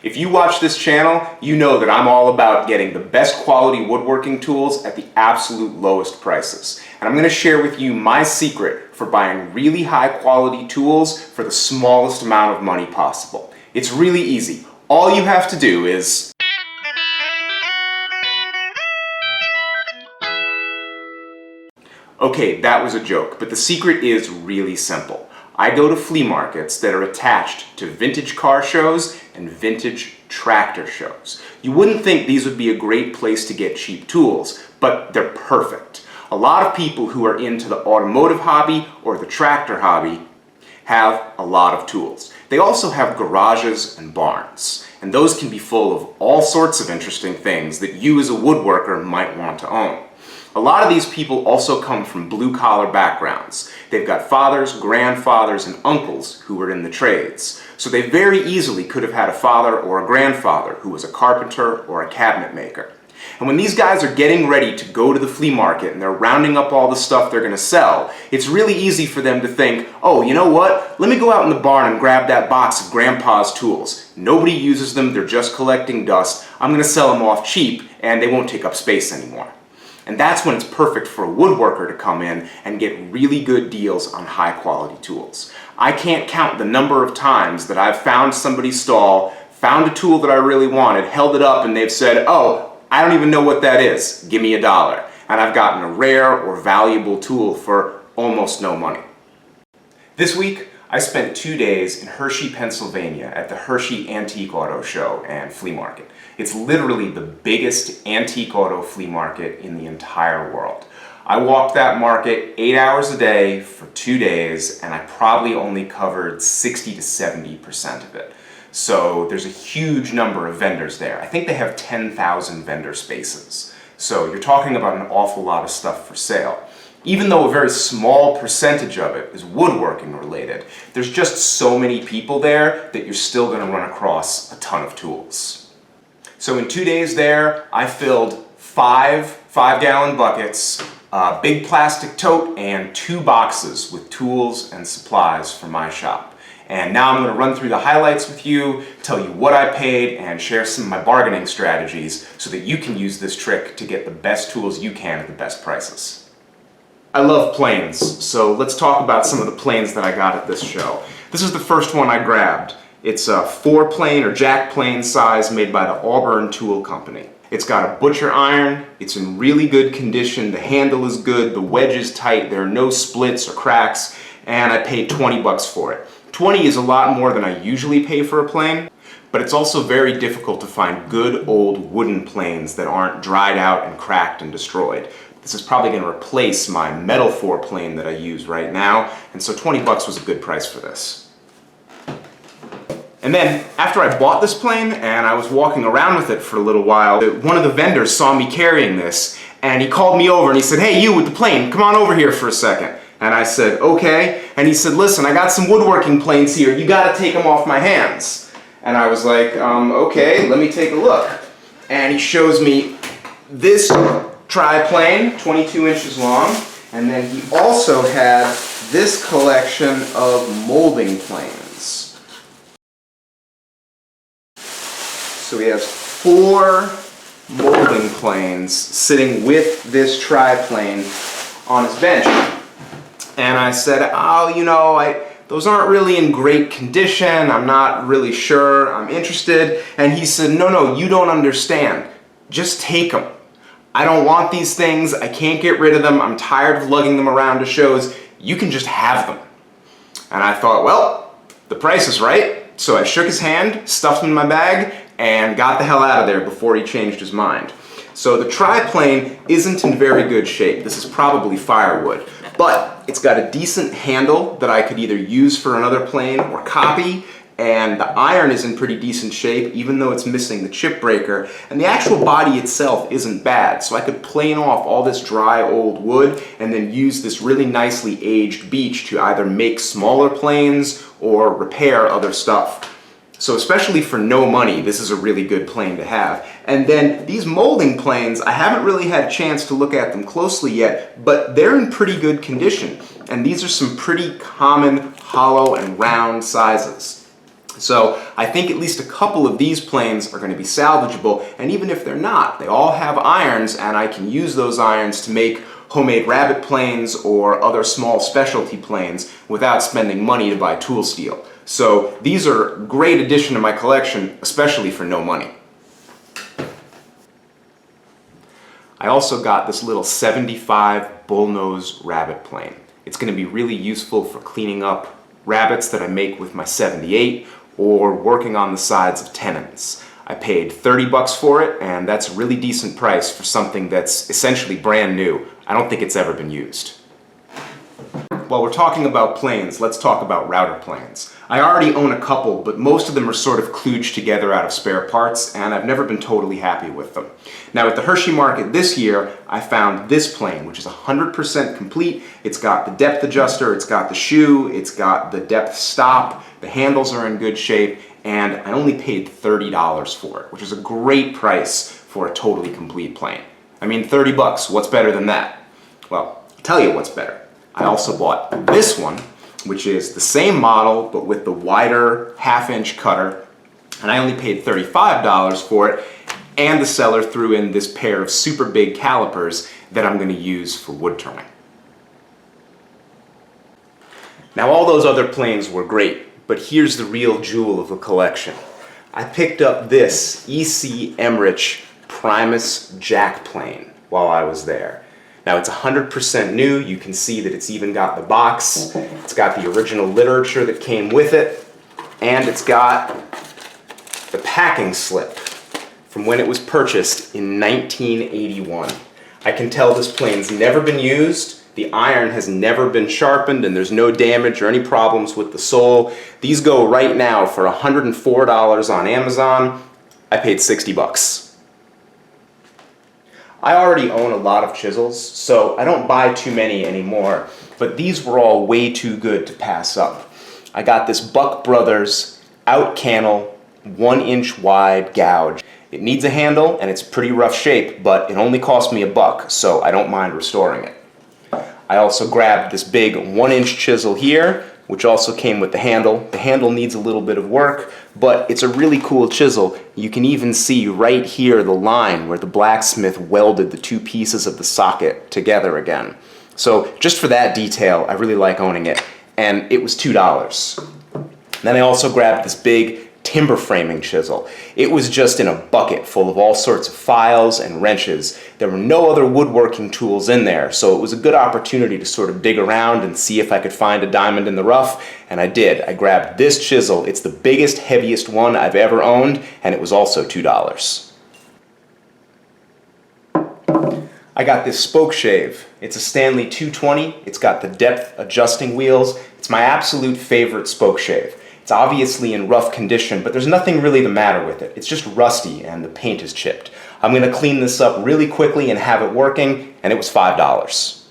If you watch this channel, you know that I'm all about getting the best quality woodworking tools at the absolute lowest prices. And I'm going to share with you my secret for buying really high quality tools for the smallest amount of money possible. It's really easy. All you have to do is... Okay, that was a joke, but the secret is really simple. I go to flea markets that are attached to vintage car shows and vintage tractor shows. You wouldn't think these would be a great place to get cheap tools, but they're perfect. A lot of people who are into the automotive hobby or the tractor hobby have a lot of tools. They also have garages and barns, and those can be full of all sorts of interesting things that you as a woodworker might want to own. A lot of these people also come from blue-collar backgrounds. They've got fathers, grandfathers, and uncles who were in the trades. So they very easily could have had a father or a grandfather who was a carpenter or a cabinet maker. And when these guys are getting ready to go to the flea market and they're rounding up all the stuff they're going to sell, it's really easy for them to think, oh, you know what? Let me go out in the barn and grab that box of Grandpa's tools. Nobody uses them, they're just collecting dust. I'm going to sell them off cheap and they won't take up space anymore. And that's when it's perfect for a woodworker to come in and get really good deals on high quality tools. I can't count the number of times that I've found somebody's stall, found a tool that I really wanted, held it up, and they've said, oh, I don't even know what that is, give me $1. And I've gotten a rare or valuable tool for almost no money. This week, I spent 2 days in Hershey, Pennsylvania at the Hershey Antique Auto Show and Flea Market. It's literally the biggest antique auto flea market in the entire world. I walked that market 8 hours a day for 2 days, and I probably only covered 60 to 70% of it. So there's a huge number of vendors there. I think they have 10,000 vendor spaces. So you're talking about an awful lot of stuff for sale. Even though a very small percentage of it is woodworking related, there's just so many people there that you're still going to run across a ton of tools. So in 2 days there, I filled 5 5-gallon buckets, a big plastic tote, and 2 boxes with tools and supplies for my shop. And now I'm going to run through the highlights with you, tell you what I paid, and share some of my bargaining strategies so that you can use this trick to get the best tools you can at the best prices. I love planes, so let's talk about some of the planes that I got at this show. This is the first one I grabbed. It's a 4-plane or jack plane size made by the Auburn Tool Company. It's got a butcher iron, it's in really good condition, the handle is good, the wedge is tight, there are no splits or cracks, and I paid 20 bucks for it. 20 is a lot more than I usually pay for a plane, but it's also very difficult to find good old wooden planes that aren't dried out and cracked and destroyed. This is probably going to replace my metal 4-plane that I use right now, and so 20 bucks was a good price for this. And then, after I bought this plane and I was walking around with it for a little while, one of the vendors saw me carrying this, and he called me over and he said, hey, you with the plane, come on over here for a second. And I said, okay. And he said, listen, I got some woodworking planes here, you gotta take them off my hands. And I was like, okay, let me take a look. And he shows me this tri-plane, 22 inches long, and then he also had this collection of molding planes. So he has 4 molding planes sitting with this tri-plane on his bench. And I said, oh, you know, those aren't really in great condition, I'm not really sure, I'm interested. And he said, no, you don't understand. Just take them. I don't want these things, I can't get rid of them, I'm tired of lugging them around to shows, you can just have them. And I thought, well, the price is right. So I shook his hand, stuffed him in my bag, and got the hell out of there before he changed his mind. So the tri-plane isn't in very good shape. This is probably firewood, but it's got a decent handle that I could either use for another plane or copy, and the iron is in pretty decent shape, even though it's missing the chip breaker, and the actual body itself isn't bad, so I could plane off all this dry old wood and then use this really nicely aged beech to either make smaller planes or repair other stuff. So especially for no money, this is a really good plane to have. And then these molding planes, I haven't really had a chance to look at them closely yet, but they're in pretty good condition. And these are some pretty common hollow and round sizes. So I think at least a couple of these planes are going to be salvageable, and even if they're not, they all have irons, and I can use those irons to make homemade Rabbet planes or other small specialty planes without spending money to buy tool steel. So these are a great addition to my collection, especially for no money. I also got this little 75 Bullnose Rabbet plane. It's going to be really useful for cleaning up rabbets that I make with my 78 or working on the sides of tenons. I paid 30 bucks for it, and that's a really decent price for something that's essentially brand new. I don't think it's ever been used. While we're talking about planes, let's talk about router planes. I already own a couple, but most of them are sort of kludged together out of spare parts, and I've never been totally happy with them. Now at the Hershey Market this year, I found this plane, which is 100% complete. It's got the depth adjuster, it's got the shoe, it's got the depth stop, the handles are in good shape, and I only paid $30 for it, which is a great price for a totally complete plane. I mean, 30 bucks, what's better than that? Well, I'll tell you what's better. I also bought this one, which is the same model, but with the wider half-inch cutter, and I only paid $35 for it, and the seller threw in this pair of super big calipers that I'm going to use for wood turning. Now all those other planes were great, but here's the real jewel of the collection. I picked up this EC Emmerich Primus jack plane while I was there. Now it's 100% new. You can see that it's even got the box, it's got the original literature that came with it, and it's got the packing slip from when it was purchased in 1981. I can tell this plane's never been used, the iron has never been sharpened, and there's no damage or any problems with the sole. These go right now for $104 on Amazon. I paid 60 bucks. I already own a lot of chisels, so I don't buy too many anymore, but these were all way too good to pass up. I got this Buck Brothers out-cannel 1-inch wide gouge. It needs a handle and it's pretty rough shape, but it only cost me $1, so I don't mind restoring it. I also grabbed this big 1-inch chisel here, which also came with the handle. The handle needs a little bit of work, but it's a really cool chisel. You can even see right here the line where the blacksmith welded the two pieces of the socket together again. So just for that detail, I really like owning it, and it was $2. Then I also grabbed this big timber framing chisel. It was just in a bucket full of all sorts of files and wrenches. There were no other woodworking tools in there, so it was a good opportunity to sort of dig around and see if I could find a diamond in the rough, and I did. I grabbed this chisel. It's the biggest, heaviest one I've ever owned, and it was also $2. I got this Spokeshave. It's a Stanley 220. It's got the depth adjusting wheels. It's my absolute favorite Spokeshave. It's obviously in rough condition, but there's nothing really the matter with it. It's just rusty and the paint is chipped. I'm going to clean this up really quickly and have it working, and it was $5.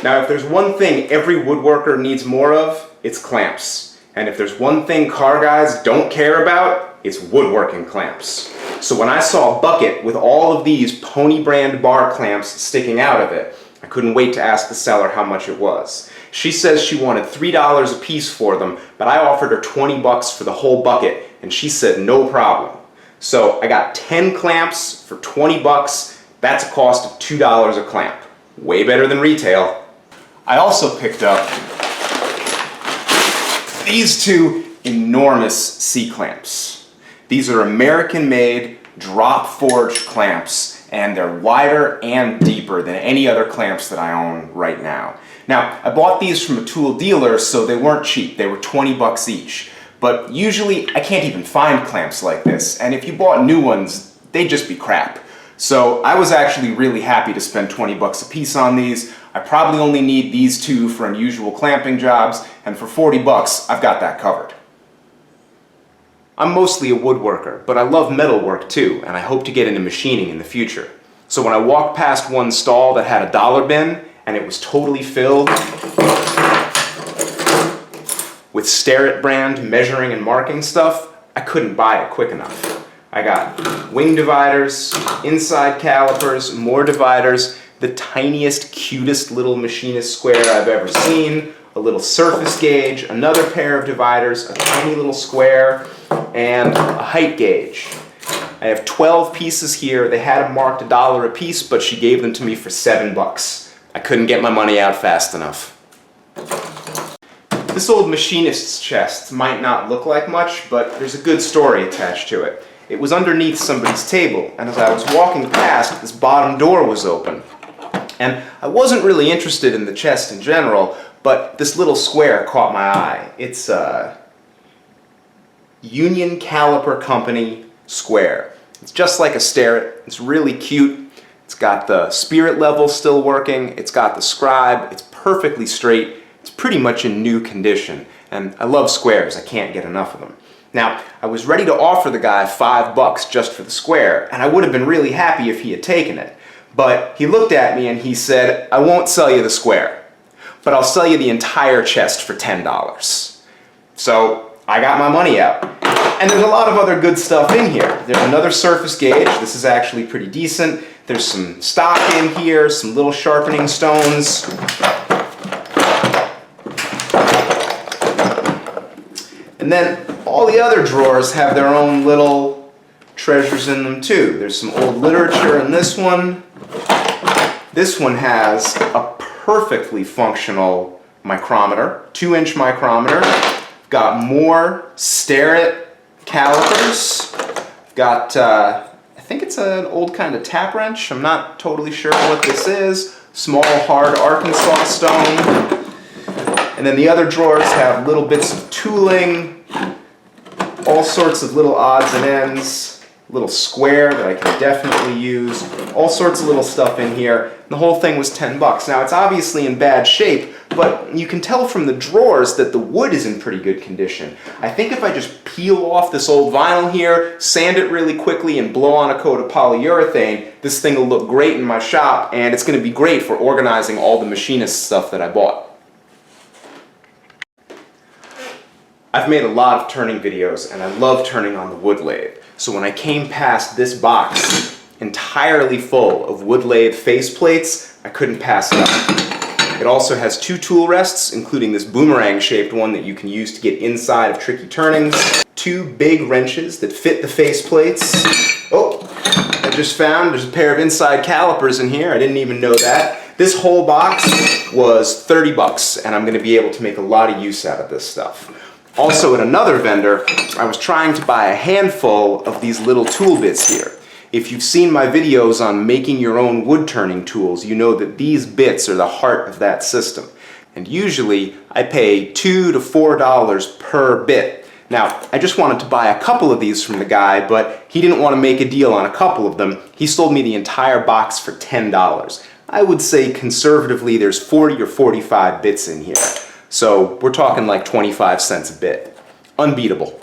Now, if there's one thing every woodworker needs more of, it's clamps. And if there's one thing car guys don't care about, it's woodworking clamps. So when I saw a bucket with all of these Pony brand bar clamps sticking out of it, I couldn't wait to ask the seller how much it was. She says she wanted $3 a piece for them, but I offered her 20 bucks for the whole bucket, and she said no problem. So I got 10 clamps for 20 bucks. That's a cost of $2 a clamp. Way better than retail. I also picked up these two enormous C-clamps. These are American-made, drop-forged clamps, and they're wider and deeper than any other clamps that I own right now. Now, I bought these from a tool dealer, so they weren't cheap. They were 20 bucks each. But usually, I can't even find clamps like this, and if you bought new ones, they'd just be crap. So I was actually really happy to spend 20 bucks a piece on these. I probably only need these two for unusual clamping jobs, and for 40 bucks, I've got that covered. I'm mostly a woodworker, but I love metalwork too, and I hope to get into machining in the future. So when I walked past one stall that had a dollar bin, and it was totally filled with Starrett brand measuring and marking stuff, I couldn't buy it quick enough. I got wing dividers, inside calipers, more dividers, the tiniest, cutest little machinist square I've ever seen, a little surface gauge, another pair of dividers, a tiny little square, and a height gauge. I have 12 pieces here. They had them marked $1 a piece, but she gave them to me for $7. I couldn't get my money out fast enough. This old Machinists Chest might not look like much, but there's a good story attached to it. It was underneath somebody's table, and as I was walking past, this bottom door was open. And I wasn't really interested in the chest in general, but this little square caught my eye. It's a Union Caliper Company square. It's just like a Starrett. It's really cute. It's got the spirit level still working. It's got the scribe. It's perfectly straight. It's pretty much in new condition. And I love squares. I can't get enough of them. Now, I was ready to offer the guy $5 just for the square, and I would have been really happy if he had taken it. But he looked at me and he said, "I won't sell you the square, but I'll sell you the entire chest for $10. So I got my money out. And there's a lot of other good stuff in here. There's another surface gauge. This is actually pretty decent. There's some stock in here, some little sharpening stones. And then all the other drawers have their own little treasures in them too. There's some old literature in this one. This one has a perfectly functional micrometer, 2-inch micrometer. Got more Starrett calipers. Got, I think it's an old kind of tap wrench. I'm not totally sure what this is. Small, hard Arkansas stone. And then the other drawers have little bits of tooling, all sorts of little odds and ends, little square that I can definitely use, all sorts of little stuff in here. And the whole thing was $10. Now it's obviously in bad shape, but you can tell from the drawers that the wood is in pretty good condition. I think if I just peel off this old vinyl here, sand it really quickly, and blow on a coat of polyurethane, this thing will look great in my shop, and it's going to be great for organizing all the machinist stuff that I bought. I've made a lot of turning videos, and I love turning on the wood lathe. So when I came past this box, entirely full of wood lathe faceplates, I couldn't pass it up. It also has 2 tool rests, including this boomerang-shaped one that you can use to get inside of tricky turnings, 2 big wrenches that fit the faceplates. Oh, I just found there's a pair of inside calipers in here. I didn't even know that. This whole box was $30, and I'm going to be able to make a lot of use out of this stuff. Also at another vendor, I was trying to buy a handful of these little tool bits here. If you've seen my videos on making your own wood turning tools, you know that these bits are the heart of that system. And usually I pay $2 to $4 per bit. Now, I just wanted to buy a couple of these from the guy, but he didn't want to make a deal on a couple of them. He sold me the entire box for $10. I would say conservatively there's 40 or 45 bits in here. So we're talking like 25 cents a bit. Unbeatable.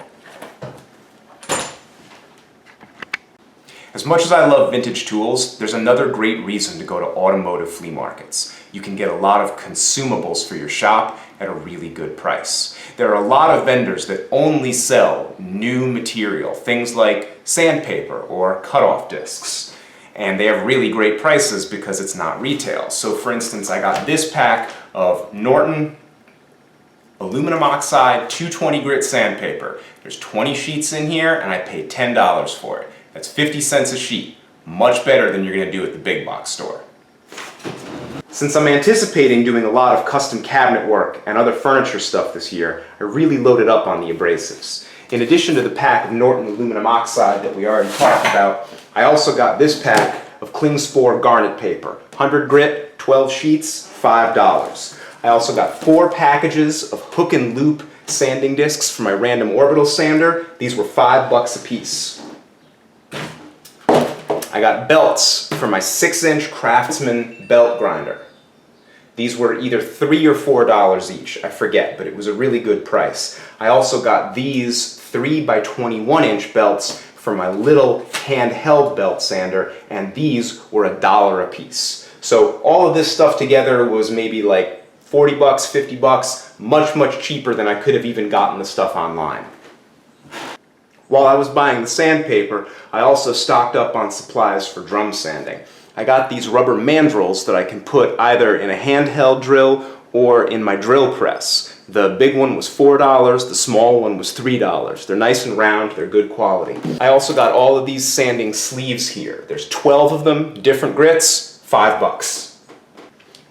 As much as I love vintage tools, there's another great reason to go to automotive flea markets. You can get a lot of consumables for your shop at a really good price. There are a lot of vendors that only sell new material, things like sandpaper or cut-off discs. And they have really great prices because it's not retail. So for instance, I got this pack of Norton aluminum oxide 220 grit sandpaper. There's 20 sheets in here and I paid $10 for it. That's 50 cents a sheet. Much better than you're going to do at the big box store. Since I'm anticipating doing a lot of custom cabinet work and other furniture stuff this year, I really loaded up on the abrasives. In addition to the pack of Norton aluminum oxide that we already talked about, I also got this pack of Klingspor garnet paper. 100 grit, 12 sheets, $5. I also got 4 packages of hook and loop sanding discs for my random orbital sander. These were $5 a piece. I got belts for my 6-inch Craftsman belt grinder. These were either $3 or $4 each, I forget, but it was a really good price. I also got these 3 by 21-inch belts for my little handheld belt sander, and these were $1 a piece. So all of this stuff together was maybe like $40, $50, much cheaper than I could have even gotten the stuff online. While I was buying the sandpaper, I also stocked up on supplies for drum sanding. I got these rubber mandrels that I can put either in a handheld drill or in my drill press. The big one was $4, the small one was $3. They're nice and round, they're good quality. I also got all of these sanding sleeves here. There's 12 of them, different grits, $5.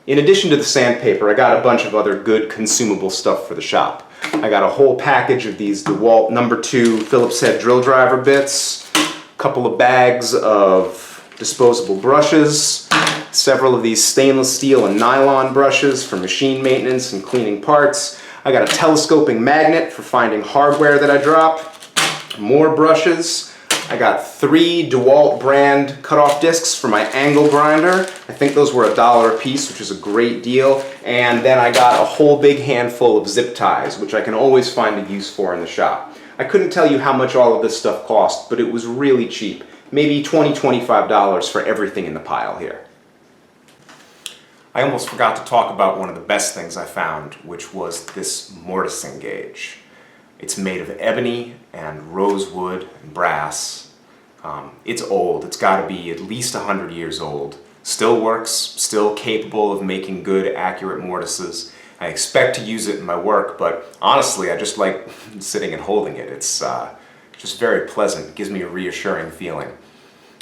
In addition to the sandpaper, I got a bunch of other good consumable stuff for the shop. I got a whole package of these DeWalt No. 2 Phillips head drill driver bits, a couple of bags of disposable brushes, several of these stainless steel and nylon brushes for machine maintenance and cleaning parts. I got a telescoping magnet for finding hardware that I drop, more brushes. I got 3 DeWalt brand cutoff discs for my angle grinder. I think those were $1 a piece, which is a great deal. And then I got a whole big handful of zip ties, which I can always find a use for in the shop. I couldn't tell you how much all of this stuff cost, but it was really cheap. Maybe $20, $25 for everything in the pile here. I almost forgot to talk about one of the best things I found, which was this Mortising Gauge. It's made of ebony and rosewood and brass. It's old. It's got to be at least 100 years old. Still works, still capable of making good, accurate mortises. I expect to use it in my work, but honestly, I just like sitting and holding it. It's just very pleasant. It gives me a reassuring feeling.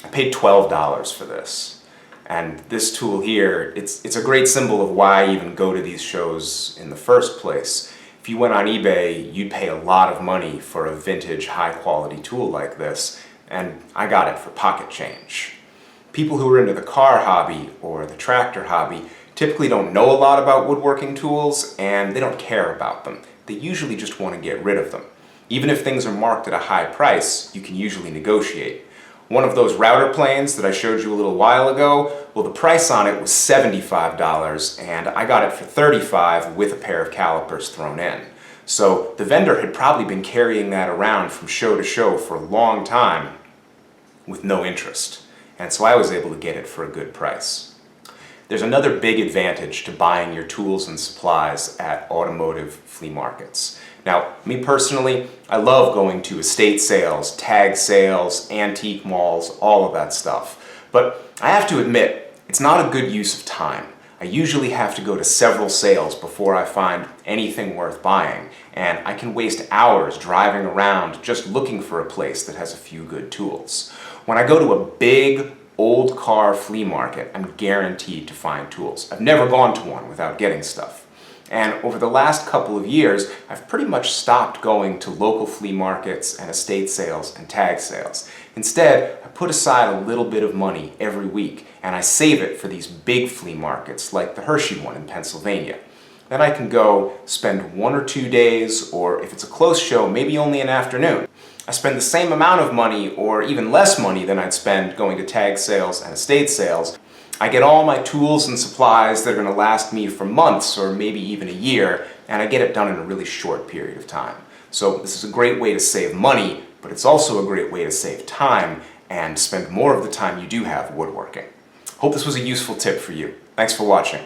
I paid $12 for this. And this tool here, it's a great symbol of why I even go to these shows in the first place. If you went on eBay, you'd pay a lot of money for a vintage, high-quality tool like this, and I got it for pocket change. People who are into the car hobby or the tractor hobby typically don't know a lot about woodworking tools, and they don't care about them. They usually just want to get rid of them. Even if things are marked at a high price, you can usually negotiate. One of those router planes that I showed you a little while ago, well, the price on it was $75, and I got it for $35 with a pair of calipers thrown in. So the vendor had probably been carrying that around from show to show for a long time with no interest. And so I was able to get it for a good price. There's another big advantage to buying your tools and supplies at automotive flea markets. Now, me personally, I love going to estate sales, tag sales, antique malls, all of that stuff. But I have to admit, it's not a good use of time. I usually have to go to several sales before I find anything worth buying, and I can waste hours driving around just looking for a place that has a few good tools. When I go to a big, old car flea market, I'm guaranteed to find tools. I've never gone to one without getting stuff. And over the last couple of years, I've pretty much stopped going to local flea markets and estate sales and tag sales. Instead, I put aside a little bit of money every week, and I save it for these big flea markets like the Hershey one in Pennsylvania. Then I can go spend 1 or 2 days, or if it's a close show, maybe only an afternoon. I spend the same amount of money or even less money than I'd spend going to tag sales and estate sales. I get all my tools and supplies that are going to last me for months or maybe even a year, and I get it done in a really short period of time. So this is a great way to save money, but it's also a great way to save time and spend more of the time you do have woodworking. Hope this was a useful tip for you. Thanks for watching.